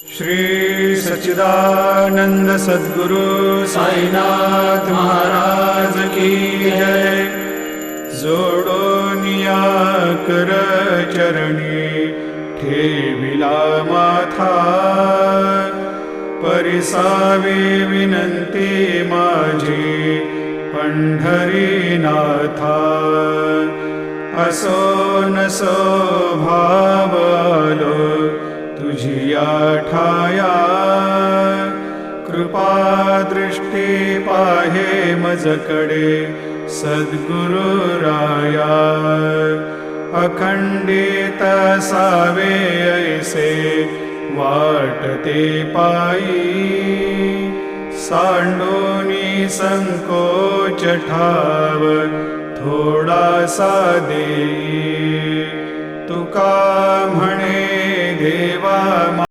श्री सच्चिदानंद सद्गुरु साईनाथ महाराज की जय। जोडोनिया कर चरणी ठेविला माथा, परिसावे विनंती माझी पंढरीनाथा। असो नसो भाव आलो तुझिया ठाया, कृपा दृष्टी पाहे मजकडे सद्गुरु राया। अखंडित सावे ऐसे वाटते पायी, सांडोनी संकोच ठाव थोडासा देई। तुका म्हणे देवा